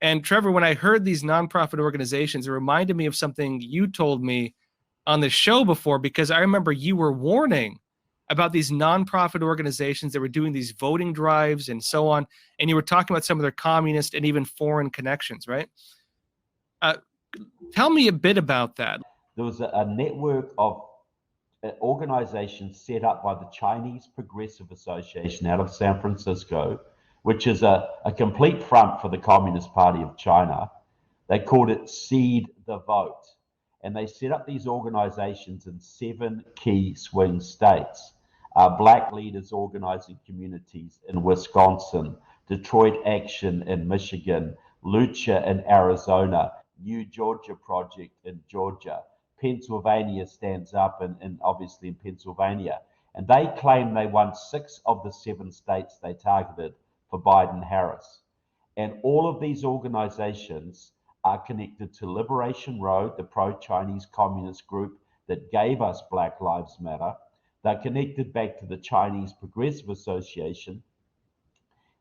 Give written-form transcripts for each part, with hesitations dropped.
And Trevor, when I heard these nonprofit organizations, it reminded me of something you told me on the show before, because I remember you were warning about these nonprofit organizations that were doing these voting drives and so on. And you were talking about some of their communist and even foreign connections, right? Uh, Tell me a bit about that. There was a network of organizations set up by the Chinese Progressive Association out of San Francisco, which is a complete front for the Communist Party of China. They called it Seed the Vote. And they set up these organizations in 7 key swing states. Black Leaders Organizing Communities in Wisconsin, Detroit Action in Michigan, Lucha in Arizona, New Georgia Project in Georgia, Pennsylvania Stands Up and obviously in Pennsylvania. And they claim they won 6 of the 7 states they targeted for Biden-Harris. And all of these organizations are connected to Liberation Road, the pro-Chinese communist group that gave us Black Lives Matter. They're connected back to the Chinese Progressive Association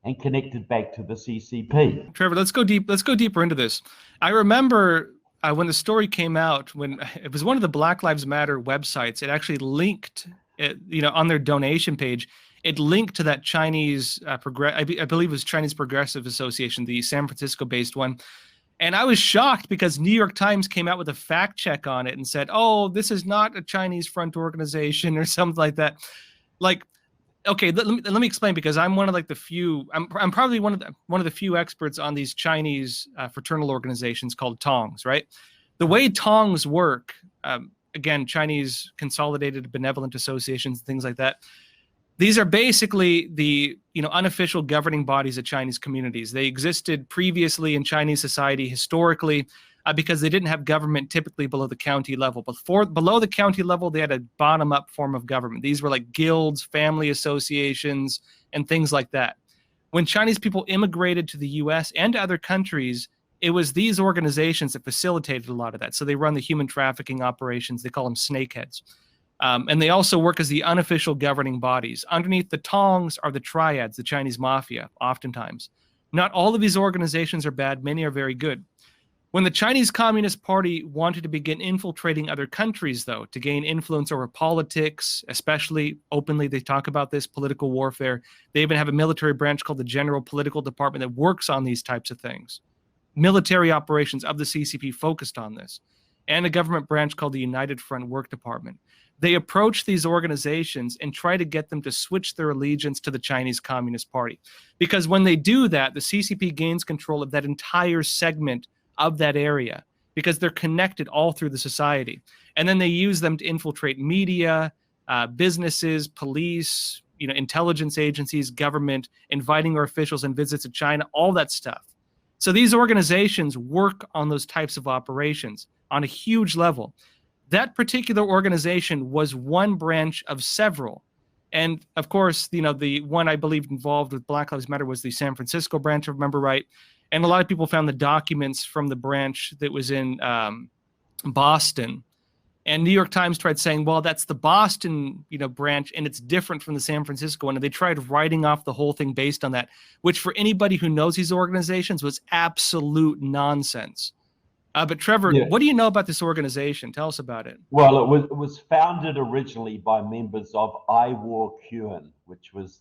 and connected back to the CCP. Trevor, let's go deep. Let's go deeper into this. I remember when the story came out, when it was one of the Black Lives Matter websites, it actually linked, on their donation page, it linked to that Chinese, I believe it was Chinese Progressive Association, the San Francisco-based one. And I was shocked because New York Times came out with a fact check on it and said, oh, this is not a Chinese front organization or something like that. Like, okay, let me explain, because I'm one of like the few, I'm probably one of the few experts on these Chinese fraternal organizations called Tongs, right? The way Tongs work, again, Chinese Consolidated Benevolent Associations, things like that. These are basically the unofficial governing bodies of Chinese communities. They existed previously in Chinese society historically because they didn't have government typically below the county level. But below the county level, they had a bottom-up form of government. These were like guilds, family associations, and things like that. When Chinese people immigrated to the U.S. and to other countries, it was these organizations that facilitated a lot of that. So they run the human trafficking operations. They call them snakeheads. And they also work as the unofficial governing bodies. Underneath the Tongs are the triads, the Chinese mafia, oftentimes. Not all of these organizations are bad. Many are very good. When the Chinese Communist Party wanted to begin infiltrating other countries, though, to gain influence over politics, especially openly, they talk about this, political warfare. They even have a military branch called the General Political Department that works on these types of things. Military operations of the CCP focused on this. And a government branch called the United Front Work Department. They approach these organizations and try to get them to switch their allegiance to the Chinese Communist Party. Because when they do that, the CCP gains control of that entire segment of that area, because they're connected all through the society. And then they use them to infiltrate media, businesses, police, intelligence agencies, government, inviting our officials and visits to China, all that stuff. So these organizations work on those types of operations on a huge level. That particular organization was one branch of several. And of course, the one I believe involved with Black Lives Matter was the San Francisco branch, if I remember right. And a lot of people found the documents from the branch that was in Boston. And New York Times tried saying, well, that's the Boston, branch, and it's different from the San Francisco one. And they tried writing off the whole thing based on that, which for anybody who knows these organizations was absolute nonsense. But Trevor, what do you know about this organization? Tell us about it. Well, it was founded originally by members of Iwar Kuen, which was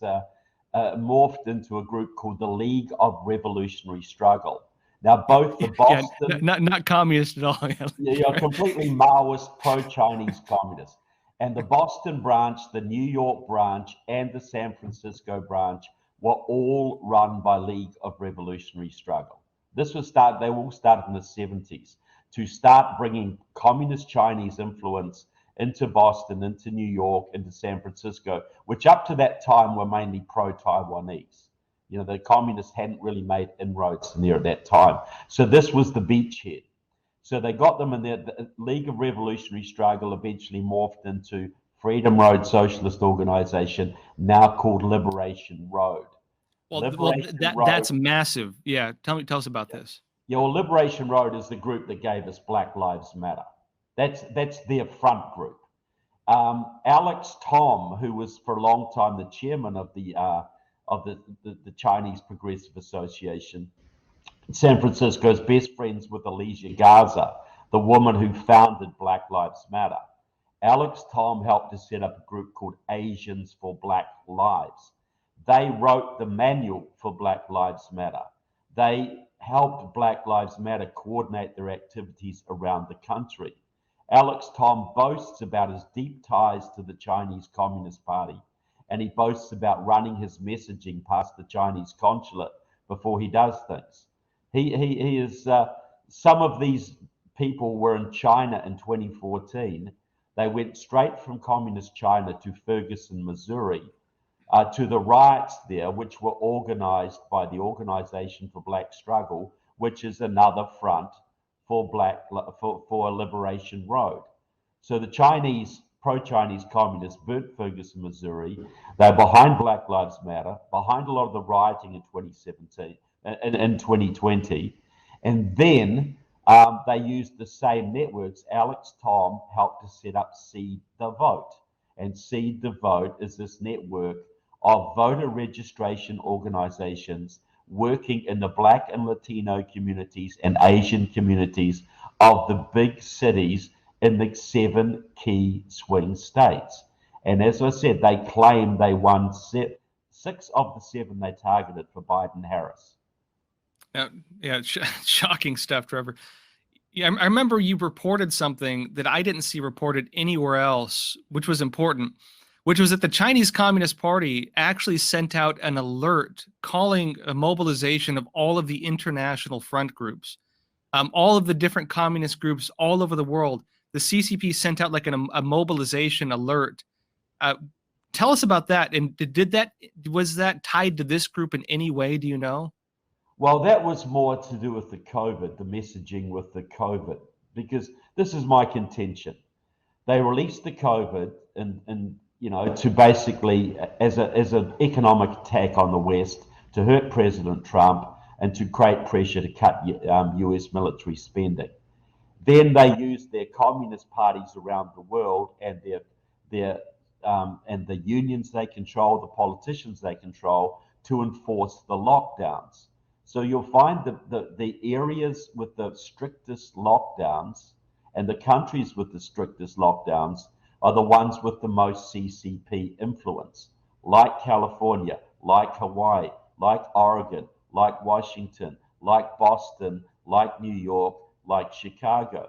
morphed into a group called the League of Revolutionary Struggle. Now, both the Boston... not communist at all. Completely Maoist, pro-Chinese communist. And the Boston branch, the New York branch, and the San Francisco branch were all run by League of Revolutionary Struggle. They all started in the 70s to start bringing communist Chinese influence into Boston, into New York, into San Francisco, which up to that time were mainly pro-Taiwanese. The communists hadn't really made inroads in there at that time. So this was the beachhead. So they got them in there. The League of Revolutionary Struggle eventually morphed into Freedom Road Socialist Organization, now called Liberation Road. That's massive. Yeah, tell us about this. Yeah, well, Liberation Road is the group that gave us Black Lives Matter. That's their front group. Alex Tom, who was for a long time the chairman of the Chinese Progressive Association, San Francisco's best friends with Alicia Garza, the woman who founded Black Lives Matter. Alex Tom helped to set up a group called Asians for Black Lives. They wrote the manual for Black Lives Matter. They helped Black Lives Matter coordinate their activities around the country. Alex Tom boasts about his deep ties to the Chinese Communist Party, and he boasts about running his messaging past the Chinese consulate before he does things. He is, some of these people were in China in 2014. They went straight from communist China to Ferguson, Missouri, to the riots there, which were organized by the Organization for Black Struggle, which is another front for Liberation Road. So the Chinese, pro-Chinese communists burnt Ferguson, Missouri. They're behind Black Lives Matter, behind a lot of the rioting in 2017, in 2020. And then they used the same networks. Alex Tom helped to set up Seed the Vote. And Seed the Vote is this network of voter registration organizations working in the Black and Latino communities and Asian communities of the big cities in the 7 key swing states. And as I said, they claim they won 6 of the 7 they targeted for Biden-Harris. Yeah, shocking stuff, Trevor. Yeah, I remember you reported something that I didn't see reported anywhere else, which was important, which was that the Chinese Communist Party actually sent out an alert calling a mobilization of all of the international front groups, all of the different communist groups all over the world. The CCP sent out like a mobilization alert. Tell us about that. And was that tied to this group in any way? Do you know? Well, that was more to do with the COVID, the messaging with the COVID, because this is my contention. They released the COVID and to basically as an economic attack on the West to hurt President Trump and to create pressure to cut US military spending. Then they used their communist parties around the world and and the unions they control, the politicians they control, to enforce the lockdowns. So you'll find the areas with the strictest lockdowns and the countries with the strictest lockdowns are the ones with the most CCP influence, like California, like Hawaii, like Oregon, like Washington, like Boston, like New York, like Chicago.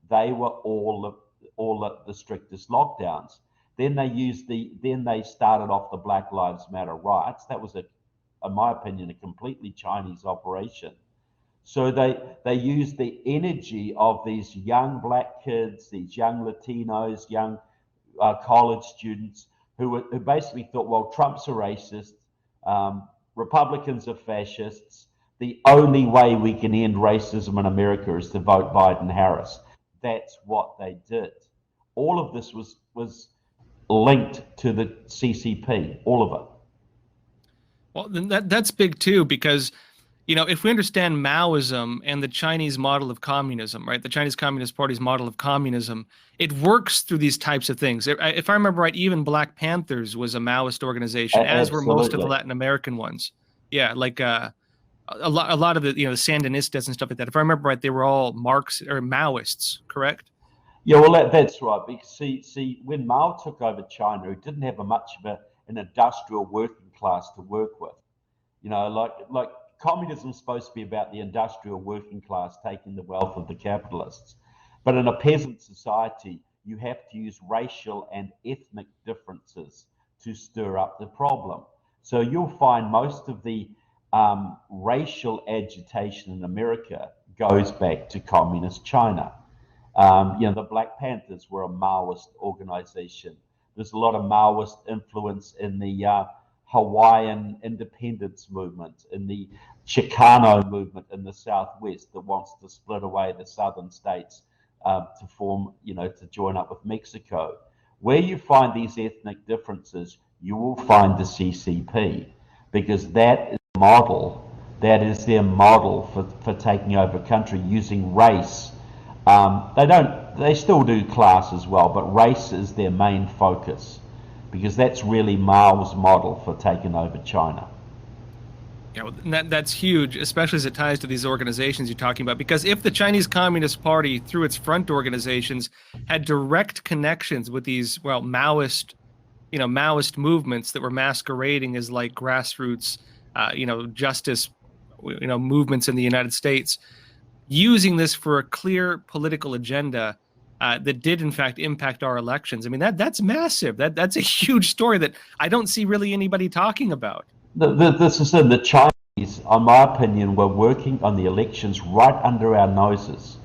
They were all the strictest lockdowns. Then they started off the Black Lives Matter riots. That was in my opinion, a completely Chinese operation. So they used the energy of these young black kids, these young Latinos, young college students who basically thought, well, Trump's a racist, Republicans are fascists. The only way we can end racism in America is to vote Biden-Harris. That's what they did. All of this was linked to the CCP, all of it. Well, then that's big too, because, if we understand Maoism and the Chinese model of communism, right, the Chinese Communist Party's model of communism, it works through these types of things. If I remember right, even Black Panthers was a Maoist organization, as were most of the Latin American ones. Yeah, like a lot of the the Sandinistas and stuff like that. If I remember right, they were all Marxists or Maoists, correct? Yeah, well, that's right. Because see, when Mao took over China, it didn't have much of an industrial working class to work with. Like communism is supposed to be about the industrial working class taking the wealth of the capitalists. But in a peasant society, you have to use racial and ethnic differences to stir up the problem. So you'll find most of the racial agitation in America goes back to communist China. The Black Panthers were a Maoist organization. There's a lot of Maoist influence in the Hawaiian independence movement, in the Chicano movement in the Southwest that wants to split away the southern states to form, to join up with Mexico. Where you find these ethnic differences, you will find the CCP, because that is their model for taking over a country using race. They still do class as well, but race is their main focus, because that's really Mao's model for taking over China. Yeah, well, that's huge, especially as it ties to these organizations you're talking about. Because if the Chinese Communist Party, through its front organizations, had direct connections with these, well, Maoist movements that were masquerading as like grassroots, justice, movements in the United States, using this for a clear political agenda that did in fact impact our elections. I mean, that's massive. That's a huge story that I don't see really anybody talking about. This is in the Chinese, in my opinion, were working on the elections right under our noses.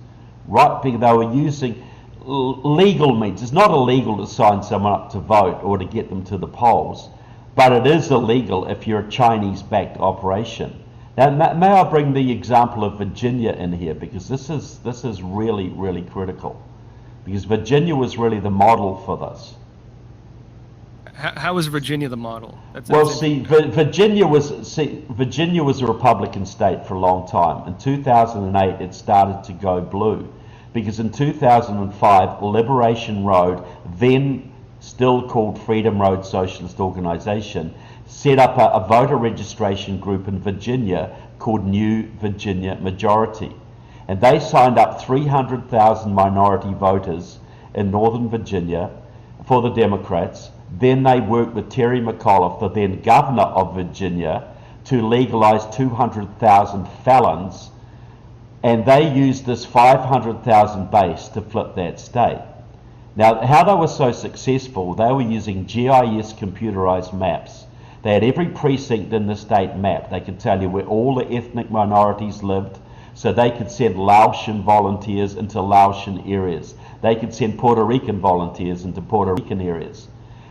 Right, because they were using legal means. It's not illegal to sign someone up to vote or to get them to the polls, but it is illegal if you're a Chinese-backed operation. Now, may I bring the example of Virginia in here, because this is really, really critical, because Virginia was really the model for this. How is Virginia the model? Well, see, Virginia was a Republican state for a long time. In 2008, it started to go blue, because in 2005, Liberation Road, then still called Freedom Road Socialist Organization, set up a voter registration group in Virginia called New Virginia Majority. And they signed up 300,000 minority voters in Northern Virginia for the Democrats. Then they worked with Terry McAuliffe, the then governor of Virginia, to legalize 200,000 felons. And they used this 500,000 base to flip that state. Now, how they were so successful, they were using GIS computerized maps. They had every precinct in the state mapped. They could tell you where all the ethnic minorities lived, so they could send Laotian volunteers into Laotian areas. They could send Puerto Rican volunteers into Puerto Rican areas.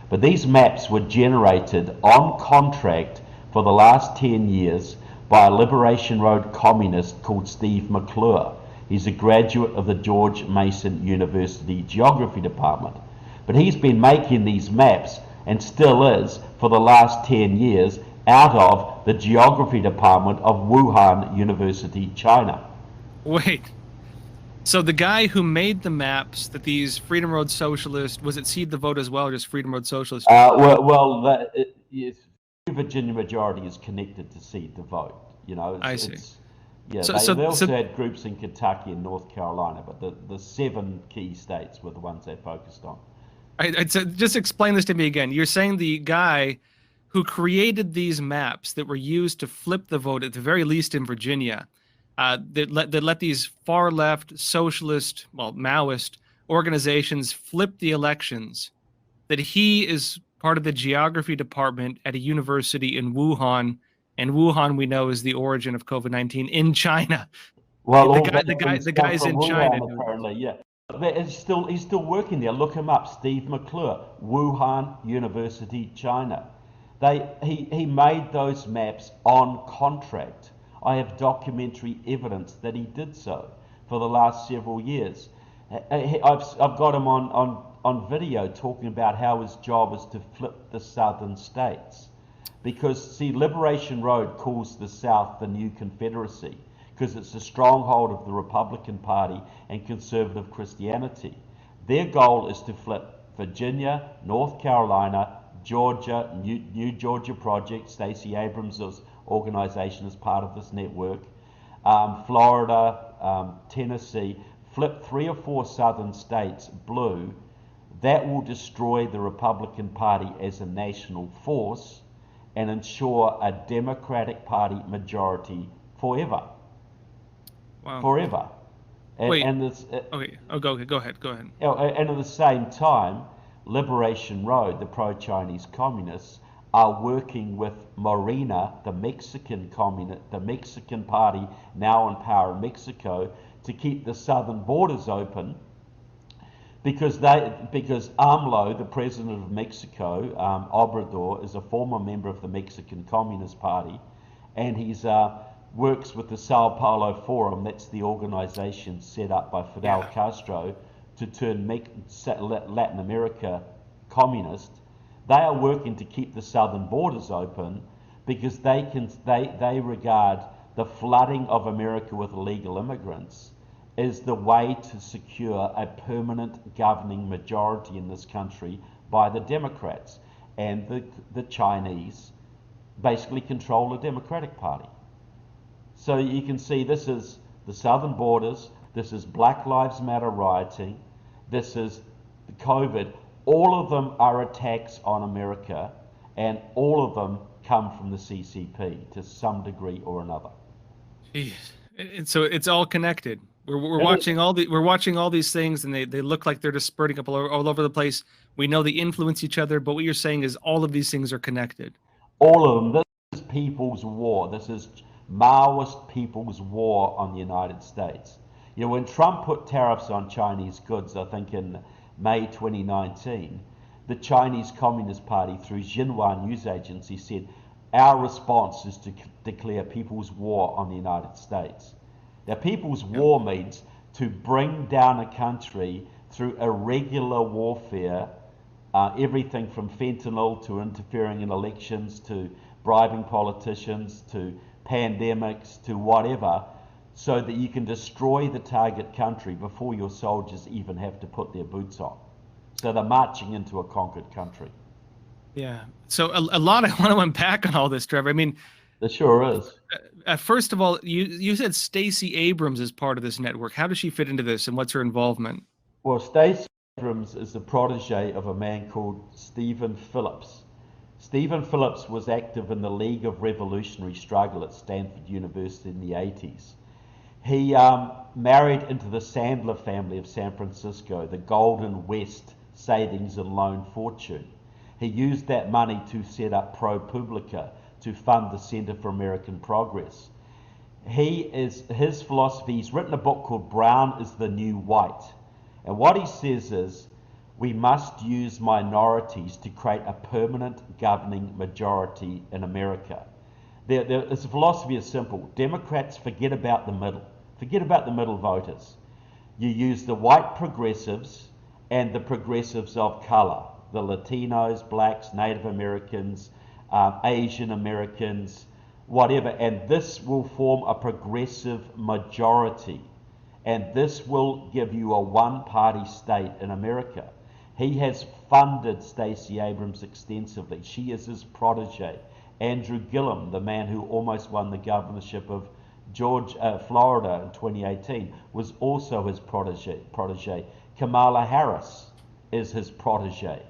But these maps were generated on contract for the last 10 years by a Liberation Road communist called Steve McClure. He's a graduate of the George Mason University Geography Department. But he's been making these maps, and still is, for the last 10 years, out of the Geography Department of Wuhan University, China. Wait. So the guy who made the maps that these Freedom Road Socialists, was it Seed the Vote as well, or just Freedom Road Socialists? Yes, Virginia Majority is connected to Seed the Vote. I see. Yeah, they also had groups in Kentucky and North Carolina, but the 7 key states were the ones they focused on. Just explain this to me again. You're saying the guy who created these maps that were used to flip the vote, at the very least in Virginia, that let these far left socialist, well, Maoist organizations flip the elections, that he is part of the geography department at a university in Wuhan, and Wuhan we know is the origin of COVID-19 in China. Well, the guy's in China. Apparently, yeah. He's still working there. Look him up, Steve McClure, Wuhan University, China. He made those maps on contract. I have documentary evidence that he did so for the last several years. I've got him on video talking about how his job is to flip the southern states. Because, see, Liberation Road calls the South the new Confederacy, because it's a stronghold of the Republican Party and conservative Christianity. Their goal is to flip Virginia, North Carolina, Georgia, New Georgia Project, Stacey Abrams' organization is part of this network, Florida, Tennessee, flip 3 or 4 southern states blue. That will destroy the Republican Party as a national force and ensure a Democratic Party majority forever. Wow. Forever. Okay. Go ahead. And at the same time, Liberation Road, the pro-Chinese communists, are working with Morena, the Mexican party now in power in Mexico, to keep the southern borders open, because AMLO, the president of Mexico, Obrador, is a former member of the Mexican Communist Party, and he's works with the Sao Paulo Forum. That's the organization set up by Fidel Castro to turn Latin America communist. They are working to keep the southern borders open because they regard the flooding of America with illegal immigrants is the way to secure a permanent governing majority in this country by the Democrats. And the Chinese basically control the Democratic Party. So you can see this is the southern borders, this is Black Lives Matter rioting, this is COVID. All of them are attacks on America, and all of them come from the CCP to some degree or another. Jeez. And so it's all connected. We're It is watching all these things, and they look like they're just spurting up all over the place. We know they influence each other, but what you're saying is all of these things are connected. all of them. This is people's war. This is Maoist people's war on the United States. You know, when Trump put tariffs on Chinese goods, I think in May 2019, the Chinese Communist Party, through Xinhua news agency, said, our response is to declare people's war on the United States. Now, people's war means to bring down a country through irregular warfare, everything from fentanyl to interfering in elections to bribing politicians to pandemics to whatever, so that you can destroy the target country before your soldiers even have to put their boots on. So they're marching into a conquered country. Yeah. So a lot I want to unpack on all this, Trevor. I mean, There sure is. first of all, you said Stacey Abrams is part of this network. How does she fit into this, and what's her involvement? Well, Stacey Abrams is the protege of a man called Stephen Phillips. Stephen Phillips was active in the League of Revolutionary Struggle at Stanford University in the 80s. He married into the Sandler family of San Francisco, the Golden West savings and loan fortune. He used that money to set up ProPublica to fund the Center for American Progress. His philosophy, he's written a book called Brown is the New White. And what he says is, we must use minorities to create a permanent governing majority in America. His philosophy is simple. Democrats forget about the middle. Forget about the middle voters. You use the white progressives and the progressives of color, the Latinos, blacks, Native Americans, Asian Americans, whatever, and this will form a progressive majority. And this will give you a one-party state in America. He has funded Stacey Abrams extensively. She is his protege. Andrew Gillum, the man who almost won the governorship of Florida in 2018, was also his protege. Kamala Harris is his protege.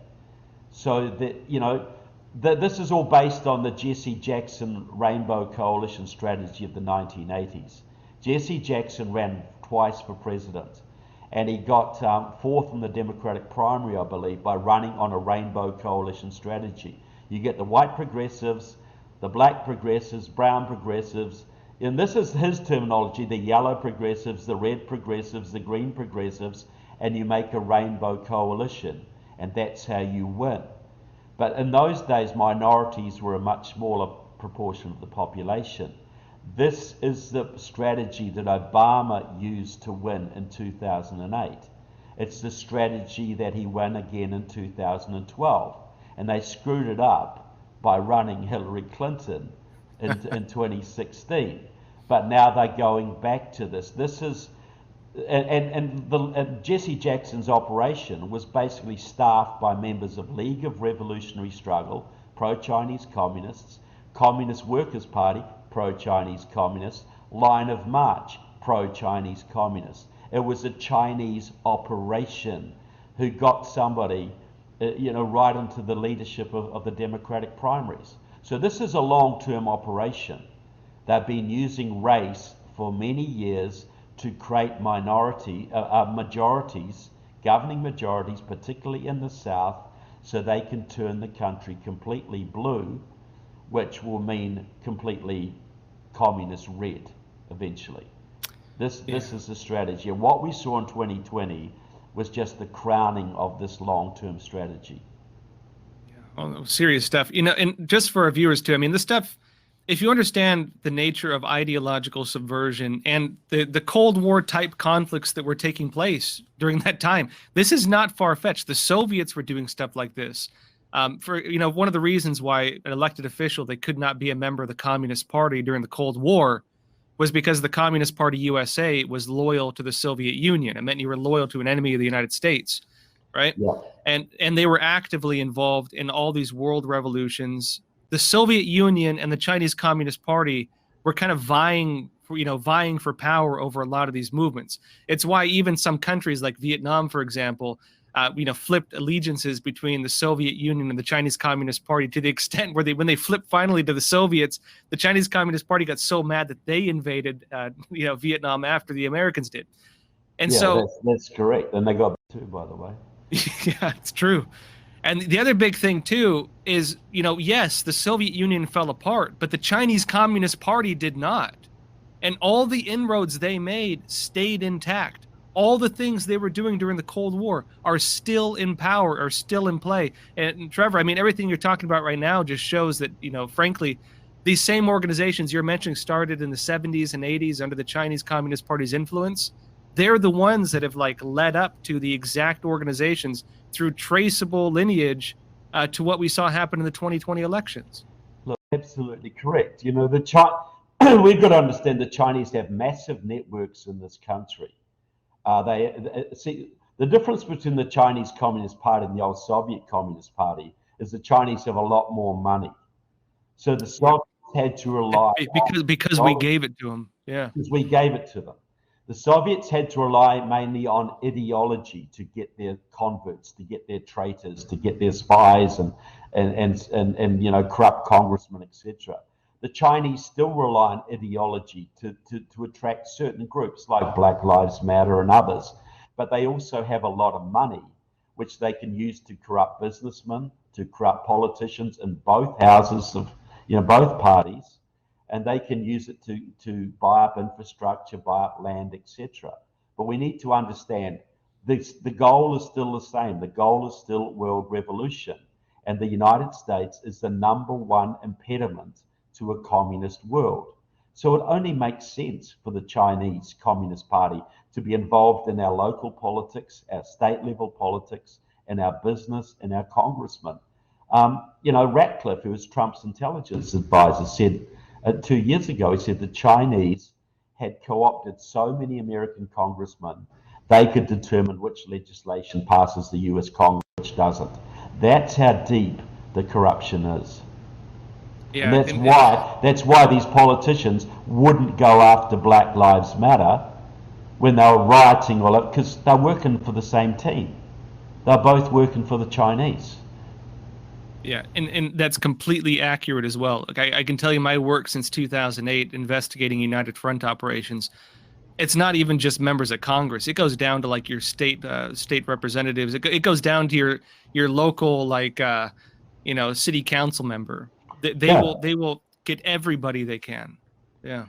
So that, you know, this is all based on the Jesse Jackson Rainbow Coalition strategy of the 1980s. Jesse Jackson ran twice for president, and he got fourth in the Democratic primary, I believe, by running on a Rainbow Coalition strategy. You get the white progressives, the black progressives, brown progressives, and this is his terminology, the yellow progressives, the red progressives, the green progressives, and you make a rainbow coalition, and that's how you win. But in those days, minorities were a much smaller proportion of the population. This is the strategy that Obama used to win in 2008. It's the strategy that he won again in 2012. And they screwed it up by running Hillary Clinton in 2016. But now they're going back to this. This is, and Jesse Jackson's operation was basically staffed by members of League of Revolutionary Struggle, pro-Chinese communists, Communist Workers' Party, pro-Chinese communists, Line of March, pro-Chinese communists. It was a Chinese operation who got somebody, right into the leadership of the Democratic primaries. So this is a long-term operation. They've been using race for many years to create majorities, governing majorities, particularly in the South, so they can turn the country completely blue, which will mean completely communist red eventually. This is the strategy. And what we saw in 2020 was just the crowning of this long-term strategy. Yeah. Oh, serious stuff. And just for our viewers too, I mean, this stuff, if you understand the nature of ideological subversion and the Cold War type conflicts that were taking place during that time, this is not far-fetched. The Soviets were doing stuff like this. One of the reasons why an elected official, they could not be a member of the Communist Party during the Cold War was because the Communist Party USA was loyal to the Soviet Union. It meant you were loyal to an enemy of the United States, right? Yeah. And they were actively involved in all these world revolutions the Soviet Union and the Chinese Communist Party were kind of vying for power over a lot of these movements. It's why even some countries like Vietnam, for example, flipped allegiances between the Soviet Union and the Chinese Communist Party, to the extent where when they flipped finally to the Soviets, the Chinese Communist Party got so mad that they invaded, Vietnam after the Americans did. And yeah, so that's correct. And they got too, by the way. yeah, it's true. And the other big thing too is, yes, the Soviet Union fell apart, but the Chinese Communist Party did not. And all the inroads they made stayed intact. All the things they were doing during the Cold War are still in power, are still in play. And Trevor, I mean, everything you're talking about right now just shows that, frankly, these same organizations you're mentioning started in the 70s and 80s under the Chinese Communist Party's influence. They're the ones that have led up to the exact organizations through traceable lineage to what we saw happen in the 2020 elections. Look, absolutely correct. We've got to understand the Chinese have massive networks in this country. See, the difference between the Chinese Communist Party and the old Soviet Communist Party is the Chinese have a lot more money. So the Soviets had to rely because we gave it to them. Yeah, because we gave it to them. The Soviets had to rely mainly on ideology to get their converts, to get their traitors, to get their spies, and corrupt congressmen, etc. The Chinese still rely on ideology to attract certain groups like Black Lives Matter and others, but they also have a lot of money, which they can use to corrupt businessmen, to corrupt politicians in both houses of, both parties, and they can use it to buy up infrastructure, buy up land, etc. But we need to understand this, the goal is still the same. The goal is still world revolution, and the United States is the #1 impediment to a communist world. So it only makes sense for the Chinese Communist Party to be involved in our local politics, our state level politics, and our business and our congressmen. Ratcliffe, who was Trump's intelligence advisor, said 2 years ago, he said the Chinese had co-opted so many American congressmen, they could determine which legislation passes the US Congress, which doesn't. That's how deep the corruption is. Yeah, and that's why these politicians wouldn't go after Black Lives Matter when they were rioting, because they're working for the same team. They're both working for the Chinese. Yeah, and that's completely accurate as well. I can tell you my work since 2008 investigating United Front operations. It's not even just members of Congress. It goes down to your state representatives. It goes down to your local city council member. They will get everybody they can. Yeah.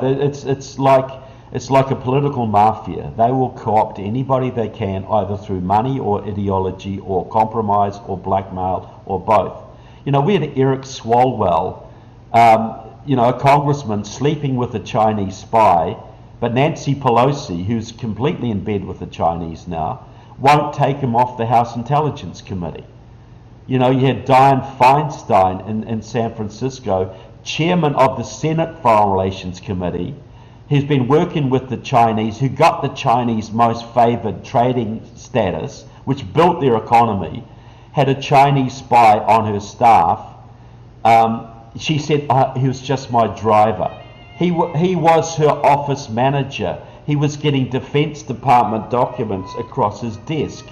It's like a political mafia. They will co-opt anybody they can, either through money or ideology or compromise or blackmail or both. We had Eric Swalwell, a congressman sleeping with a Chinese spy, but Nancy Pelosi, who's completely in bed with the Chinese now, won't take him off the House Intelligence Committee. You had Dianne Feinstein in San Francisco, chairman of the Senate Foreign Relations Committee. He's been working with the Chinese, who got the Chinese most favored trading status, which built their economy, had a Chinese spy on her staff. She said he was just my driver. He was her office manager. He was getting Defense Department documents across his desk.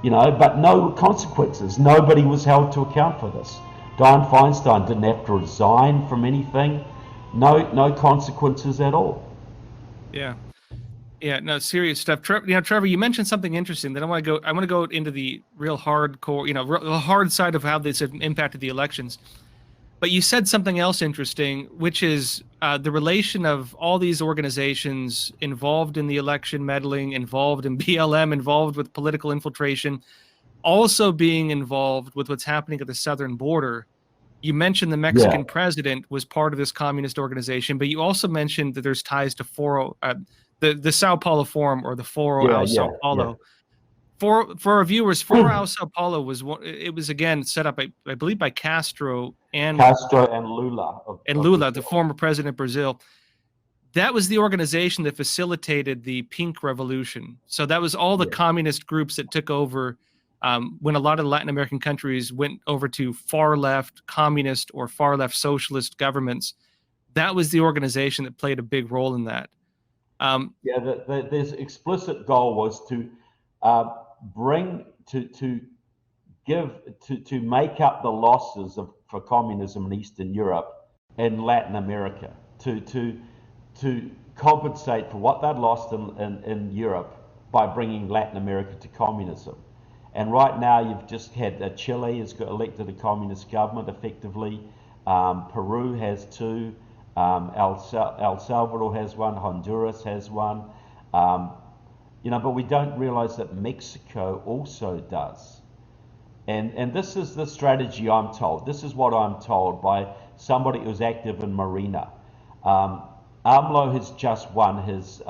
But no consequences. Nobody was held to account for this. Dianne Feinstein didn't have to resign from anything. No consequences at all. Yeah, no, serious stuff. Trevor, you mentioned something interesting that I want to go into the real hardcore, the hard side of how this impacted the elections. But you said something else interesting, which is the relation of all these organizations involved in the election meddling, involved in BLM, involved with political infiltration, also being involved with what's happening at the southern border. You mentioned the Mexican president was part of this communist organization, but you also mentioned that there's ties to the Sao Paulo Forum, or the Foro Sao Paulo. For our viewers, Foro Sao Paulo was again set up, I believe, by Castro and Lula. Lula, the former president of Brazil. That was the organization that facilitated the Pink Revolution. So that was all the communist groups that took over when a lot of Latin American countries went over to far left communist or far left socialist governments, that was the organization that played a big role in that. Yeah, there's explicit goal was to bring to give to make up the losses for communism in Eastern Europe and Latin America, to compensate for what they'd lost in Europe by bringing Latin America to communism. And right now you've just had Chile has got elected a communist government effectively. Peru has two. El Salvador has one. Honduras has one. But we don't realize that Mexico also does. And this is the strategy I'm told. This is what I'm told by somebody who's active in Marina. AMLO has just won his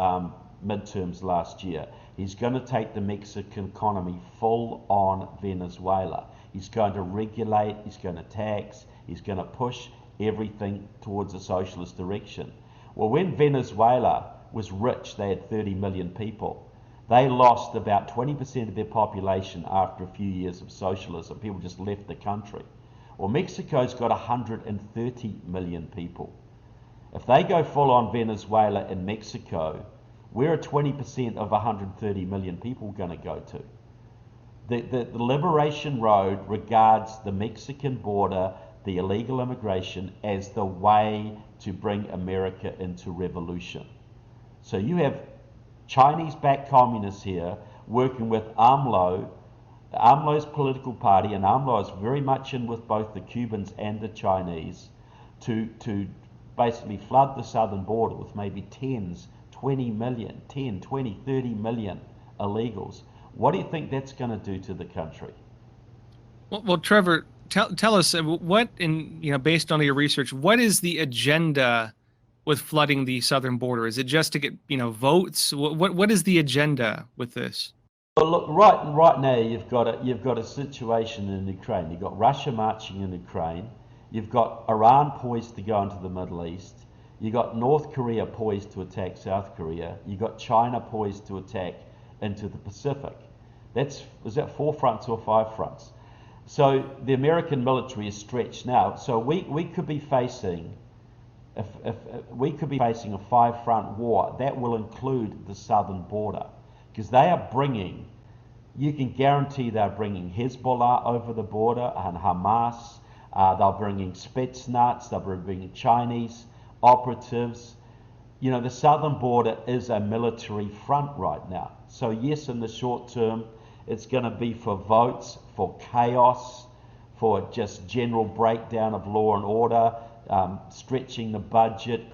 midterms last year. He's going to take the Mexican economy full on Venezuela. He's going to regulate, he's going to tax, he's going to push everything towards a socialist direction. Well, when Venezuela was rich, they had 30 million people. They lost about 20% of their population after a few years of socialism. People just left the country. Well, Mexico's got 130 million people. If they go full on Venezuela and Mexico, where are 20% of 130 million people going to go to? The Liberation Road regards the Mexican border, the illegal immigration, as the way to bring America into revolution. So you have Chinese-backed communists here working with AMLO, AMLO's political party, and AMLO is very much in with both the Cubans and the Chinese to basically flood the southern border with maybe 20 million, 10, 20, 30 million illegals. What do you think that's going to do to the country? Well, Trevor, tell us what, based on your research, what is the agenda with flooding the southern border? Is it just to get, votes? What is the agenda with this? Well, look, right now you've got a situation in Ukraine. You've got Russia marching in Ukraine. You've got Iran poised to go into the Middle East. You've got North Korea poised to attack South Korea. You've got China poised to attack into the Pacific. Is that 4 fronts or 5 fronts? So the American military is stretched now. So we could be facing, if we could be facing a 5-front war that will include the southern border, because they are bringing, you can guarantee they're bringing Hezbollah over the border and Hamas. They're bringing Spetsnaz. They're bringing Chinese operatives. The southern border is a military front right now. So yes, in the short term, it's going to be for votes, for chaos, for just general breakdown of law and order, stretching the budget,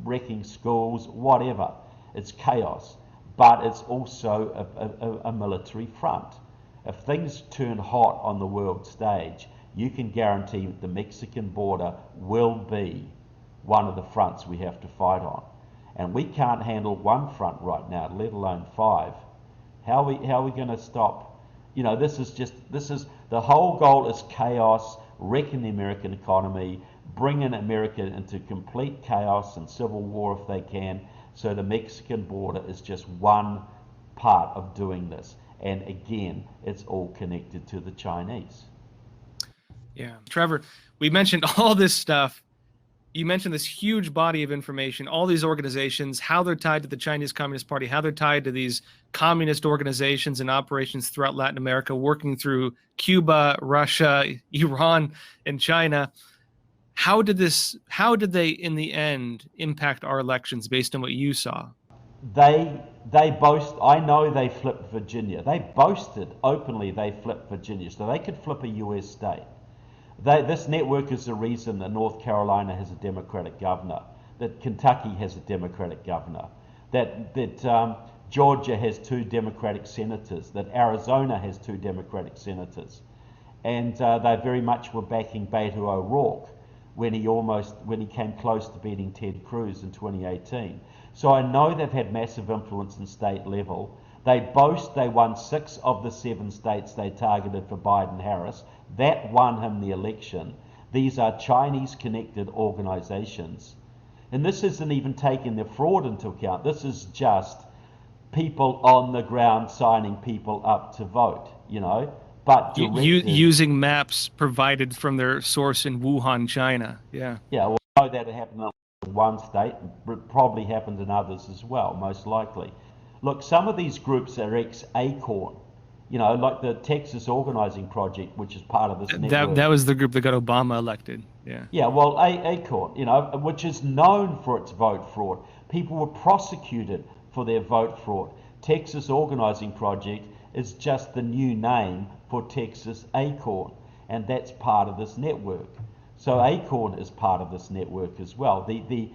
wrecking schools, whatever. It's chaos, but it's also a military front. If things turn hot on the world stage, you can guarantee that the Mexican border will be one of the fronts we have to fight on. And we can't handle one front right now, let alone 5. How are we going to stop? This is the whole goal is chaos, wrecking the American economy, bringing America into complete chaos and civil war if they can. So the Mexican border is just one part of doing this. And again, it's all connected to the Chinese. Yeah. Trevor, we mentioned all this stuff. You mentioned this huge body of information, all these organizations, how they're tied to the Chinese Communist Party, how they're tied to these communist organizations and operations throughout Latin America, working through Cuba, Russia, Iran, and China. How did they, in the end, impact our elections based on what you saw? They boast. I know they flipped Virginia. They boasted openly they flipped Virginia, so they could flip a U.S. state. This network is the reason that North Carolina has a Democratic governor, that Kentucky has a Democratic governor, that Georgia has 2 Democratic senators, that Arizona has 2 Democratic senators, and they very much were backing Beto O'Rourke when he came close to beating Ted Cruz in 2018. So I know they've had massive influence in state level. They boast they won 6 of the 7 states they targeted for Biden-Harris. That won him the election. These are Chinese-connected organizations. And this isn't even taking the fraud into account. This is just people on the ground signing people up to vote, but directed. Using maps provided from their source in Wuhan, China. Yeah. Yeah, well, I know that it happened in one state, but it probably happened in others as well, most likely. Look, some of these groups are ex-ACORN, like the Texas Organizing Project, which is part of this That network. was the group that got Obama elected. Yeah. Yeah, well, ACORN, which is known for its vote fraud. People were prosecuted for their vote fraud. Texas Organizing Project is just the new name for Texas ACORN, and that's part of this network. So ACORN is part of this network as well. The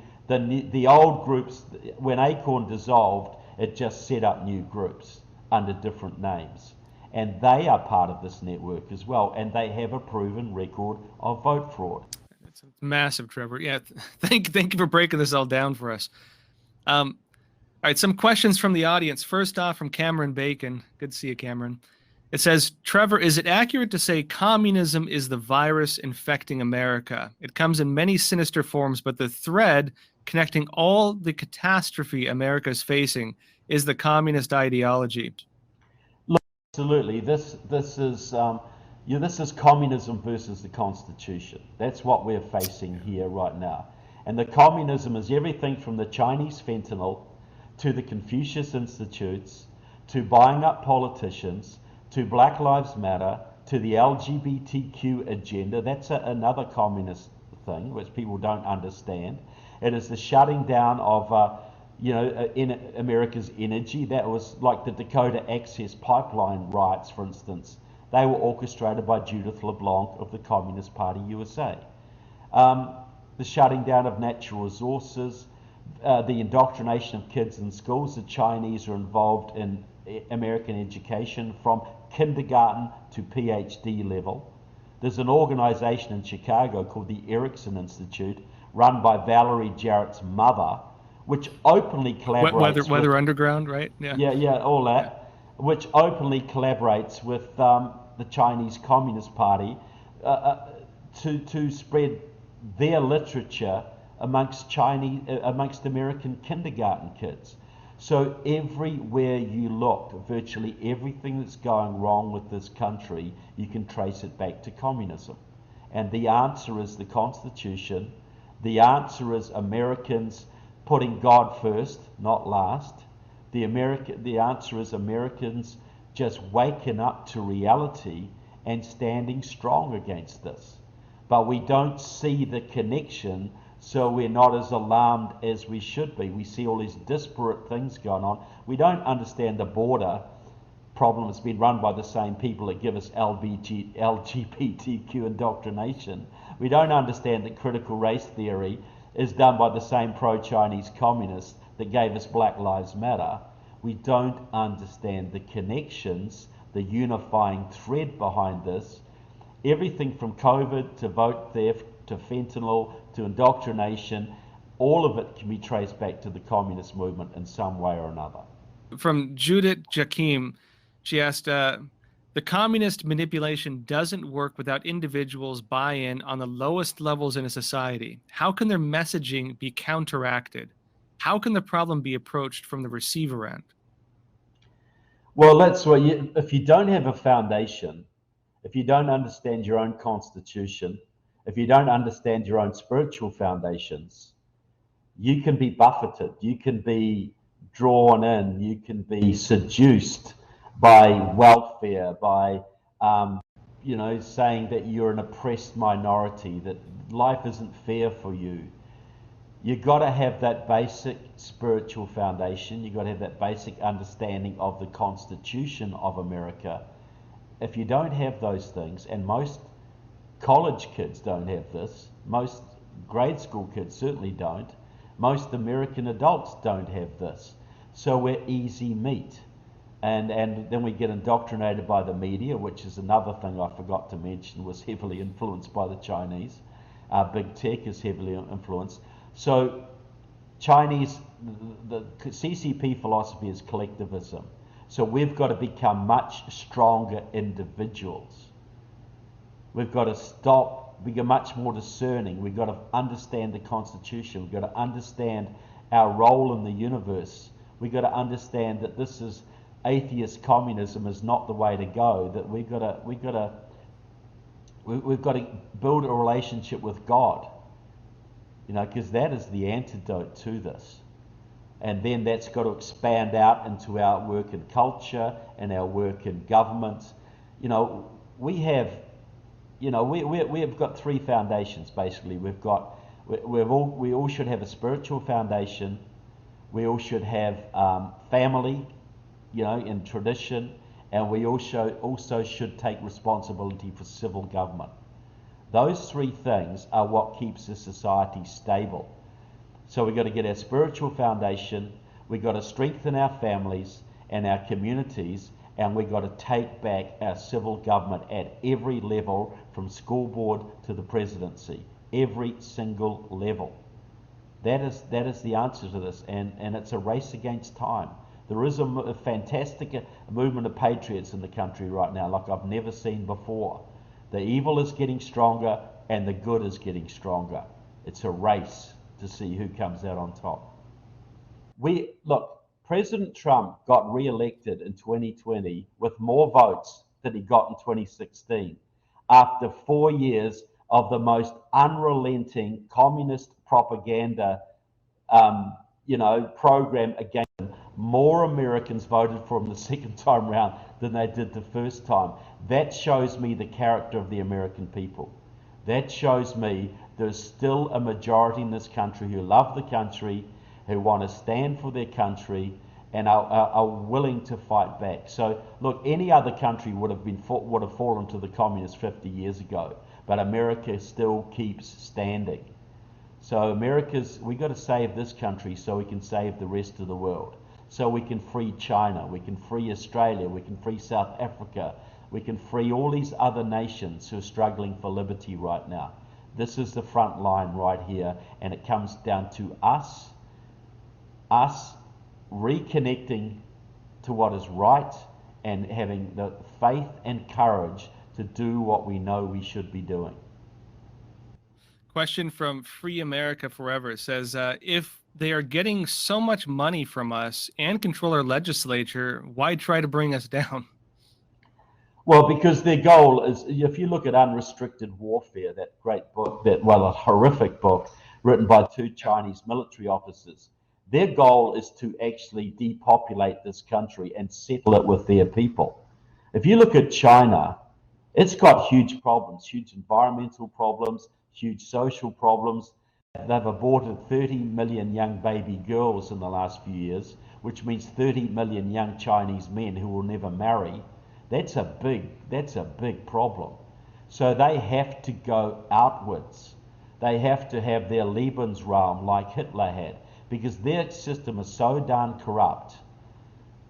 old groups, when ACORN dissolved, it just set up new groups under different names. And they are part of this network as well, and they have a proven record of vote fraud. It's massive, Trevor. Yeah. Thank you for breaking this all down for us. All right, some questions from the audience. First off, from Cameron Bacon. Good to see you, Cameron. It says, Trevor, is it accurate to say communism is the virus infecting America? It comes in many sinister forms, but the thread connecting all the catastrophe America is facing is the communist ideology. Look, absolutely. This is communism versus the Constitution. That's what we're facing here right now. And the communism is everything from the Chinese fentanyl to the Confucius Institutes, to buying up politicians, to Black Lives Matter, to the LGBTQ agenda. That's another communist thing, which people don't understand. It is the shutting down of, in America's energy. That was like the Dakota Access Pipeline riots, for instance. They were orchestrated by Judith LeBlanc of the Communist Party USA. The shutting down of natural resources, the indoctrination of kids in schools. The Chinese are involved in American education from kindergarten to PhD level. There's an organization in Chicago called the Erickson Institute, run by Valerie Jarrett's mother, which openly collaborates Weather Underground, right? Yeah. Yeah, all that, which openly collaborates with the Chinese Communist Party to spread their literature amongst American kindergarten kids. So everywhere you look, virtually everything that's going wrong with this country, you can trace it back to communism. And the answer is the Constitution. The answer is Americans putting God first, not last. The answer is Americans just waking up to reality and standing strong against this. But we don't see the connection, so we're not as alarmed as we should be. We see all these disparate things going on. We don't understand the border problem that's been run by the same people that give us LGBTQ indoctrination. We don't understand that critical race theory is done by the same pro-Chinese communists that gave us Black Lives Matter. We don't understand the connections, the unifying thread behind this. Everything from COVID to vote theft to fentanyl to indoctrination, all of it can be traced back to the communist movement in some way or another. From Judith Jakim, she asked, the communist manipulation doesn't work without individuals buy-in on the lowest levels in a society. How can their messaging be counteracted? How can the problem be approached from the receiver end? Well, that's what if you don't have a foundation, if you don't understand your own constitution, if you don't understand your own spiritual foundations, you can be buffeted, you can be drawn in, you can be seduced by welfare, by saying that you're an oppressed minority, that life isn't fair for you. You've got to have that basic spiritual foundation. You've got to have that basic understanding of the Constitution of America. If you don't have those things, and most college kids don't have this, most grade school kids certainly don't, most American adults don't have this. So we're easy meat. And then we get indoctrinated by the media, which is another thing I forgot to mention, was heavily influenced by the Chinese. Big tech is heavily influenced. So the CCP philosophy is collectivism. So we've got to become much stronger individuals. We've got to stop, become much more discerning. We've got to understand the Constitution. We've got to understand our role in the universe, We've got to understand that this is atheist communism is not the way to go. That we've got to build a relationship with God, because that is the antidote to this. And then that's got to expand out into our work in culture and our work in government. We have, we've got three foundations basically. We all should have a spiritual foundation. We all should have family, in tradition, and we also should take responsibility for civil government. Those three things are what keeps the society stable. So we've got to get our spiritual foundation, we've got to strengthen our families and our communities, and we've got to take back our civil government at every level, from school board to the presidency, every single level. That is the answer to this, and it's a race against time. There is a fantastic movement of patriots in the country right now, like I've never seen before. The evil is getting stronger and the good is getting stronger. It's a race to see who comes out on top. Look, President Trump got re-elected in 2020 with more votes than he got in 2016 after 4 years of the most unrelenting communist propaganda program against him. More Americans voted for him the second time round than they did the first time. That shows me the character of the American people. That shows me there's still a majority in this country who love the country, who want to stand for their country, and are willing to fight back. So look, any other country would have fallen to the communists 50 years ago, but America still keeps standing. So we got to save this country so we can save the rest of the world. So we can free China, we can free Australia, we can free South Africa, we can free all these other nations who are struggling for liberty right now. This is the front line right here, and it comes down to us reconnecting to what is right and having the faith and courage to do what we know we should be doing. Question from Free America Forever. It says, if they are getting so much money from us and control our legislature, why try to bring us down? Well, because their goal is, if you look at Unrestricted Warfare, that great book, a horrific book written by two Chinese military officers, their goal is to actually depopulate this country and settle it with their people. If you look at China, it's got huge problems, huge environmental problems, huge social problems. They've aborted 30 million young baby girls in the last few years, which means 30 million young Chinese men who will never marry. That's a big problem. So they have to go outwards. They have to have their Lebensraum like Hitler had, because their system is so darn corrupt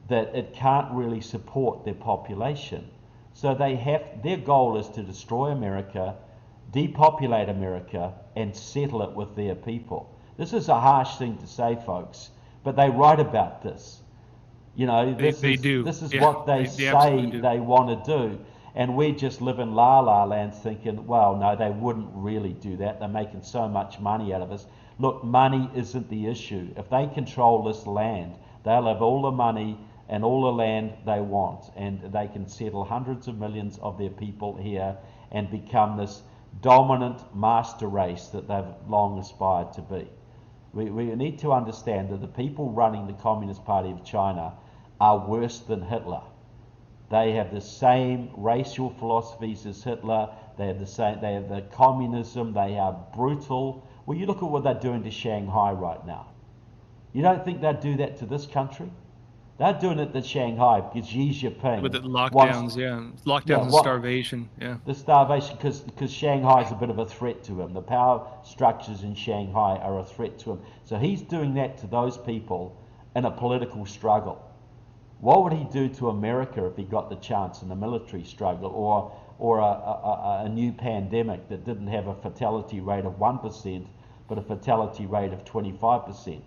that it can't really support their population. So their goal is to destroy America, depopulate America, and settle it with their people. This is a harsh thing to say, folks, but they write about this. This is what they say they want to do. And we just live in la-la land thinking, well, no, they wouldn't really do that. They're making so much money out of us. Look, money isn't the issue. If they control this land, they'll have all the money and all the land they want, and they can settle hundreds of millions of their people here and become this dominant master race that they've long aspired to be. We need to understand that the people running the Communist Party of China are worse than Hitler. They have the same racial philosophies as Hitler. They have the communism. They are brutal. Well, you look at what they're doing to Shanghai right now. You don't think they'd do that to this country? They're doing it to Shanghai because Xi Jinping with the lockdowns, lockdowns and starvation, the starvation, because Shanghai is a bit of a threat to him. The power structures in Shanghai are a threat to him. So he's doing that to those people in a political struggle. What would he do to America if he got the chance in a military struggle, or a new pandemic that didn't have a fatality rate of 1%, but a fatality rate of 25%?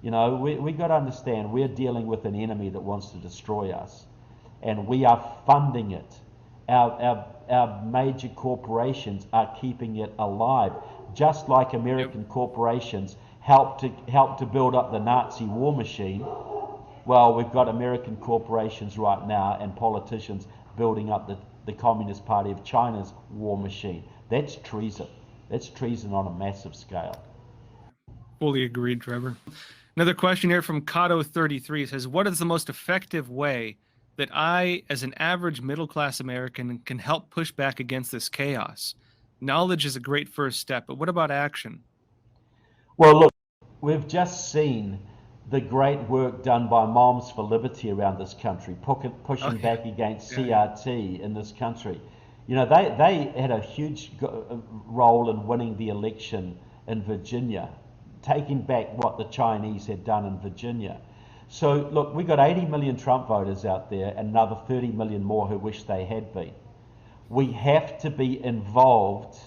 We got to understand we're dealing with an enemy that wants to destroy us, and we are funding it. Our major corporations are keeping it alive, just like American corporations helped to build up the Nazi war machine. well, we've got American corporations right now and politicians building up the Communist Party of China's war machine. That's treason. That's treason on a massive scale. Fully agreed, Trevor. Another question here from Kato33 says, what is the most effective way that I, as an average middle-class American, can help push back against this chaos? Knowledge is a great first step, but what about action? Well, look, we've just seen the great work done by Moms for Liberty around this country, pushing back against CRT in this country. You know, they had a huge role in winning the election in Virginia, taking back what the Chinese had done in Virginia. So, look, we've got 80 million Trump voters out there and another 30 million more who wish they had been. We have to be involved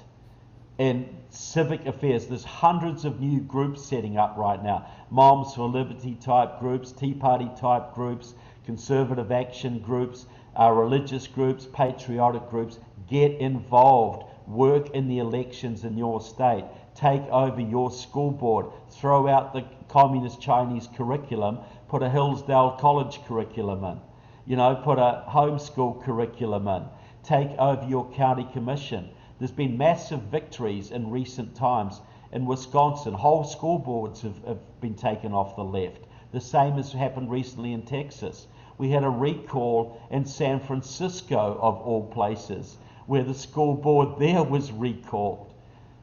in civic affairs. There's hundreds of new groups setting up right now. Moms for Liberty type groups, Tea Party type groups, conservative action groups, religious groups, patriotic groups. Get involved. Work in the elections in your state. Take over your school board. Throw out the communist Chinese curriculum. Put a Hillsdale College curriculum in. You know, put a homeschool curriculum in. Take over your county commission. There's been massive victories in recent times in Wisconsin. Whole school boards have been taken off the left. The same has happened recently in Texas. We had a recall in San Francisco, of all places, where the school board there was recalled.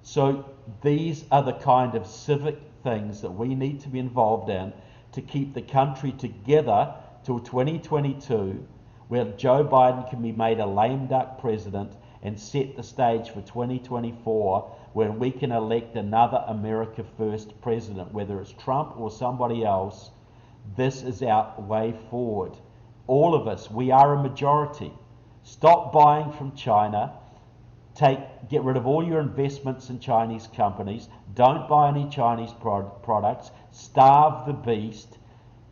So these are the kind of civic things that we need to be involved in to keep the country together till 2022, where Joe Biden can be made a lame duck president and set the stage for 2024, when we can elect another America First president, whether it's Trump or somebody else. This is our way forward. All of us, we are a majority. Stop buying from China. Get rid of all your investments in Chinese companies. Don't buy any Chinese products. Starve the beast.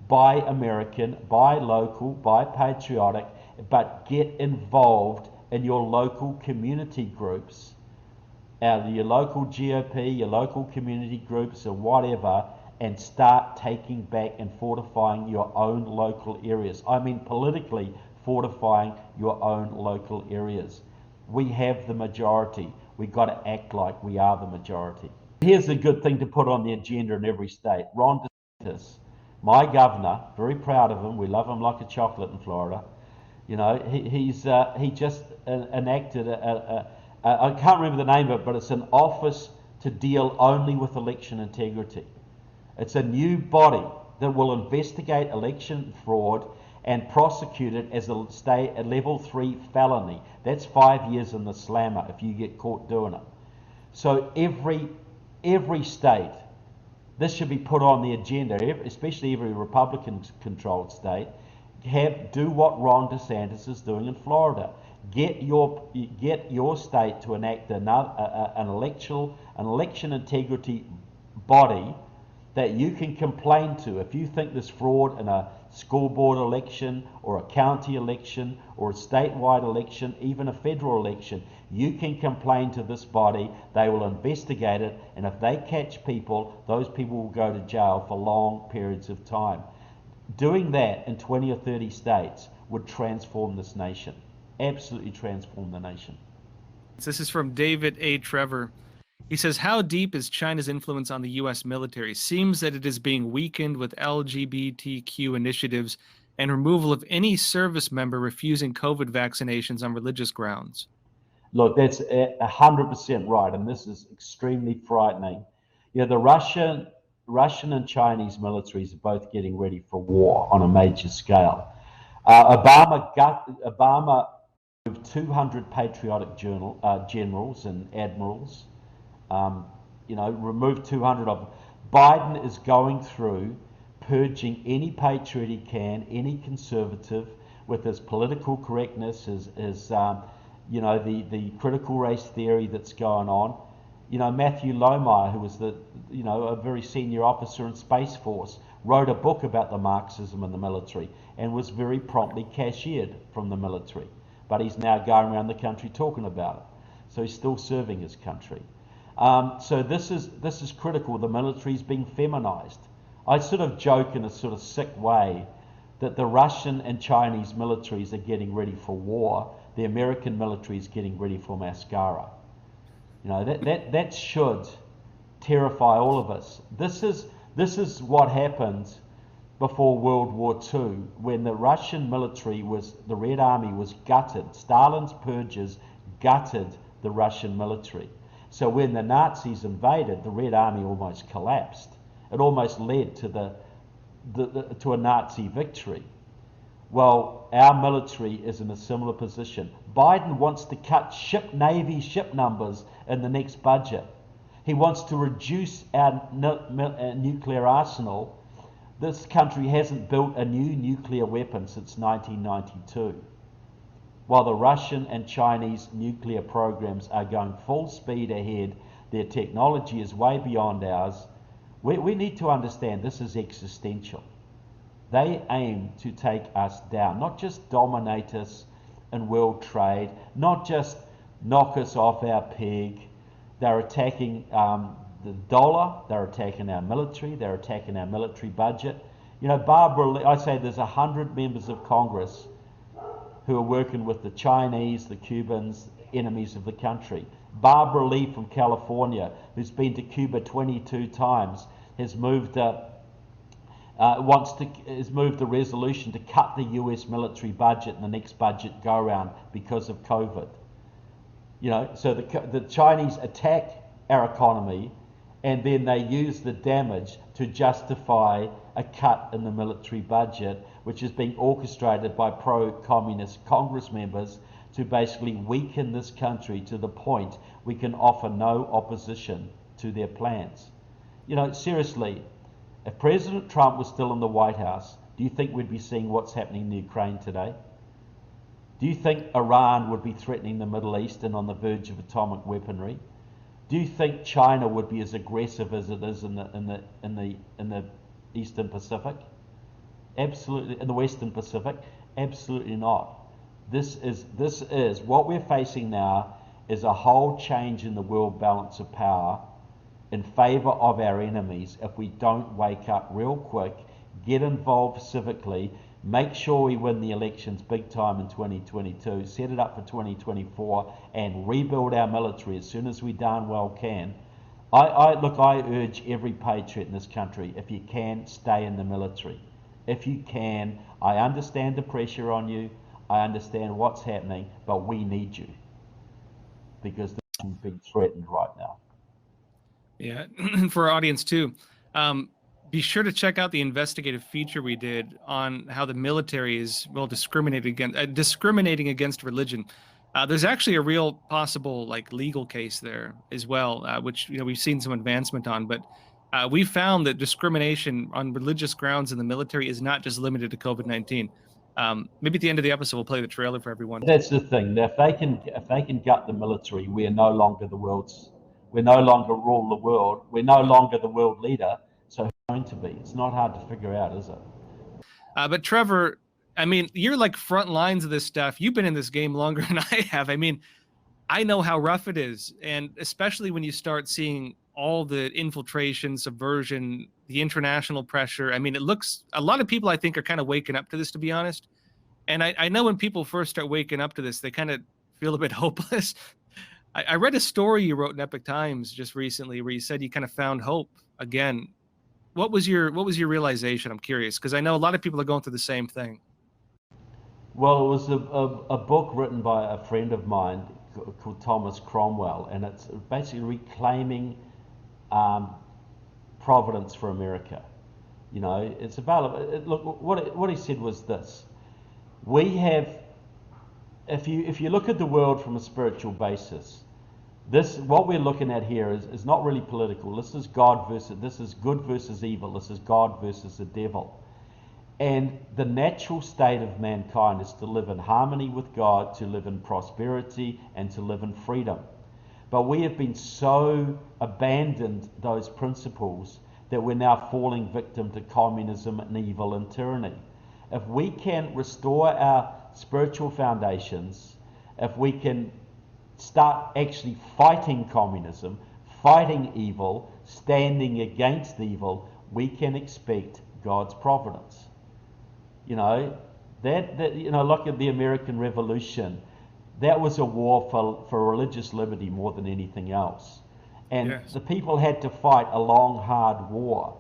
Buy American, buy local, buy patriotic, but get involved in your local community groups, your local GOP, your local community groups or whatever, and start taking back and fortifying your own local areas. I mean politically fortifying your own local areas. We have the majority. We've got to act like we are the majority. Here's a good thing to put on the agenda in every state. Ron DeSantis, my governor, very proud of him. We love him like a chocolate in Florida. You know, he just enacted I can't remember the name of it, but it's an office to deal only with election integrity. It's a new body that will investigate election fraud and prosecute it as a level 3 felony. That's 5 years in the slammer if you get caught doing it. So every state, this should be put on the agenda, especially every Republican-controlled state. Do what Ron DeSantis is doing in Florida. Get your state to enact an election integrity body that you can complain to. If you think there's fraud in a school board election or a county election or a statewide election, even a federal election, you can complain to this body. They will investigate it, and if they catch people, those people will go to jail for long periods of time. Doing that in 20 or 30 states would transform this nation. Absolutely transform the nation. This is from David A. Trevor. He says, how deep is China's influence on the U.S. military? Seems that it is being weakened with LGBTQ initiatives and removal of any service member refusing COVID vaccinations on religious grounds. Look, that's 100% right, and this is extremely frightening. You know, the Russian and Chinese militaries are both getting ready for war on a major scale. Obama moved 200 patriotic generals and admirals. Removed 200 of them. Biden is going through purging any patriot he can, any conservative, with his political correctness, his the critical race theory that's going on. You know, Matthew Lohmeyer, who was a very senior officer in Space Force, wrote a book about the Marxism in the military and was very promptly cashiered from the military. But he's now going around the country talking about it. So he's still serving his country. So this is critical. The military's being feminized. I sort of joke in a sort of sick way that the Russian and Chinese militaries are getting ready for war, the American military is getting ready for mascara. You know, that should terrify all of us. This is what happened before World War II, when the Russian military the Red Army was gutted. Stalin's purges gutted the Russian military. So when the Nazis invaded, the Red Army almost collapsed. It almost led to to a Nazi victory. Well, our military is in a similar position. Biden wants to cut Navy ship numbers in the next budget. He wants to reduce our nuclear arsenal. This country hasn't built a new nuclear weapon since 1992. While the Russian and Chinese nuclear programs are going full speed ahead, their technology is way beyond ours. We need to understand this is existential. They aim to take us down, not just dominate us in world trade, not just knock us off our peg. They're attacking the dollar, they're attacking our military, they're attacking our military budget. You know, I say there's 100 members of Congress who are working with the Chinese, the Cubans, enemies of the country. Barbara Lee from California, who's been to Cuba 22 times, has moved a resolution to cut the US military budget in the next budget go round because of COVID. You know, so the Chinese attack our economy, and then they use the damage to justify a cut in the military budget, which is being orchestrated by pro-communist Congress members to basically weaken this country to the point we can offer no opposition to their plans. You know, seriously, if President Trump was still in the White House, do you think we'd be seeing what's happening in the Ukraine today? Do you think Iran would be threatening the Middle East and on the verge of atomic weaponry? Do you think China would be as aggressive as it is in the Eastern Pacific? Absolutely. In the Western Pacific? Absolutely not. This is what we're facing now is a whole change in the world balance of power in favor of our enemies if we don't wake up real quick, get involved civically, make sure we win the elections big time in 2022, set it up for 2024, and rebuild our military as soon as we darn well can. I urge every patriot in this country, if you can, stay in the military. If you can, I understand the pressure on you, I understand what's happening, but we need you because this is being threatened right now. Yeah, for our audience too, be sure to check out the investigative feature we did on how the military is discriminating against religion. There's actually a real possible legal case there as well, which we've seen some advancement on. But we found that discrimination on religious grounds in the military is not just limited to COVID-19. Maybe at the end of the episode, we'll play the trailer for everyone. That's the thing. If they can gut the military, we're no longer rule the world. We're no longer the world leader. So who's going to be? It's not hard to figure out, is it? But Trevor, I mean, you're like front lines of this stuff. You've been in this game longer than I have. I mean, I know how rough it is. And especially when you start seeing all the infiltration, subversion, the international pressure. I mean, a lot of people I think are kind of waking up to this, to be honest. And I know when people first start waking up to this, they kind of feel a bit hopeless. I read a story you wrote in Epic Times just recently where you said you kind of found hope again. What was your realization? I'm curious because I know a lot of people are going through the same thing. Well, it was a book written by a friend of mine called Thomas Cromwell, and it's basically reclaiming providence for America. You know, it's available. Look, what he said was this: we have, if you look at the world from a spiritual basis, what we're looking at here is not really political. This is good versus evil. This is God versus the devil. And the natural state of mankind is to live in harmony with God, to live in prosperity, and to live in freedom. But we have been so abandoned those principles that we're now falling victim to communism and evil and tyranny. If we can restore our spiritual foundations, if we can start actually fighting communism, fighting evil, standing against evil, we can expect God's providence. You know, look at the American Revolution. That was a war for religious liberty more than anything else. And Yes. the people had to fight a long, hard war.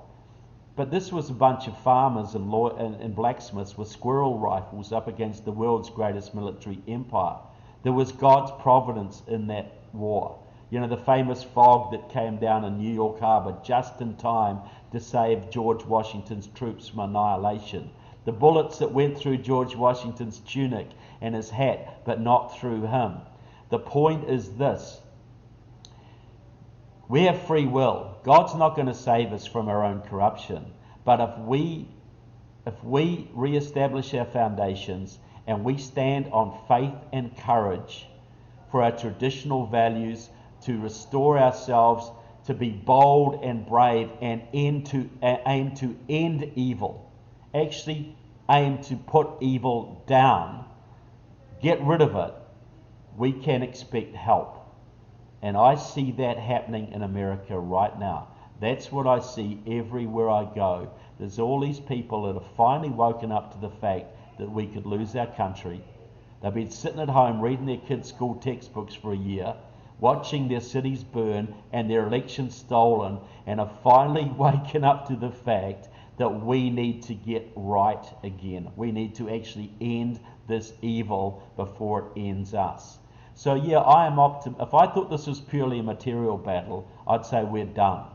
But this was a bunch of farmers and blacksmiths with squirrel rifles up against the world's greatest military empire. There was God's providence in that war. You know, the famous fog that came down in New York Harbor just in time to save George Washington's troops from annihilation. The bullets that went through George Washington's tunic and his hat, but not through him. The point is this. We have free will. God's not going to save us from our own corruption. But if we reestablish our foundations and we stand on faith and courage for our traditional values, to restore ourselves, to be bold and brave and aim to end evil, actually aim to put evil down, get rid of it, we can expect help. And I see that happening in America right now. That's what I see everywhere I go. There's all these people that have finally woken up to the fact that we could lose our country. They've been sitting at home reading their kids' school textbooks for a year, watching their cities burn and their elections stolen, and have finally waken up to the fact that we need to get right again. We need to actually end this evil before it ends us. So yeah, I am optimistic. If I thought this was purely a material battle, I'd say we're done.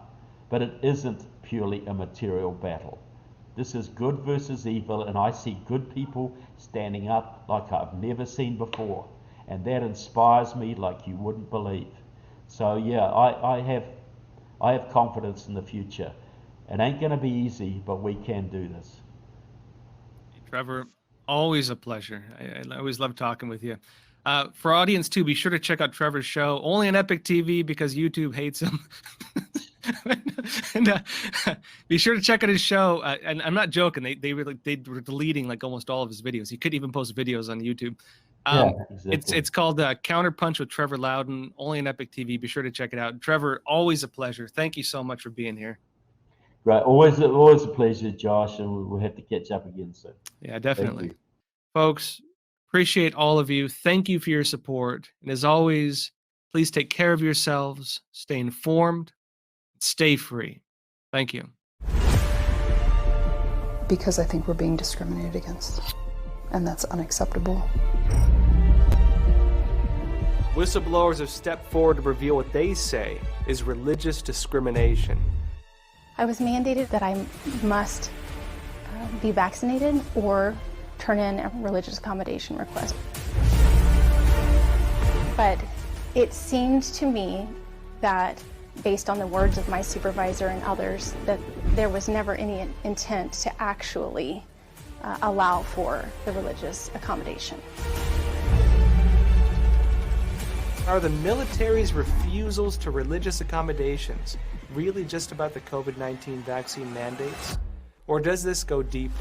But it isn't purely a material battle. This is good versus evil, and I see good people standing up like I've never seen before. And that inspires me like you wouldn't believe. So yeah, I have confidence in the future. It ain't going to be easy, but we can do this. Trevor, always a pleasure. I always love talking with you. For our audience too, be sure to check out Trevor's show, only on Epic TV because YouTube hates him. And be sure to check out his show. And I'm not joking; they were deleting like almost all of his videos. He couldn't even post videos on YouTube. Yeah, exactly. It's called Counterpunch with Trevor Loudon, only on Epic TV. Be sure to check it out. Trevor, always a pleasure. Thank you so much for being here. Great, always a pleasure, Josh, and we'll have to catch up again soon. Yeah, definitely. Folks, appreciate all of you. Thank you for your support. And as always, please take care of yourselves, stay informed, stay free. Thank you. Because I think we're being discriminated against, and that's unacceptable. Whistleblowers have stepped forward to reveal what they say is religious discrimination. I was mandated that I must be vaccinated or turn in a religious accommodation request. But it seemed to me that, based on the words of my supervisor and others, that there was never any intent to actually allow for the religious accommodation. Are the military's refusals to religious accommodations really just about the COVID-19 vaccine mandates? Or does this go deeper?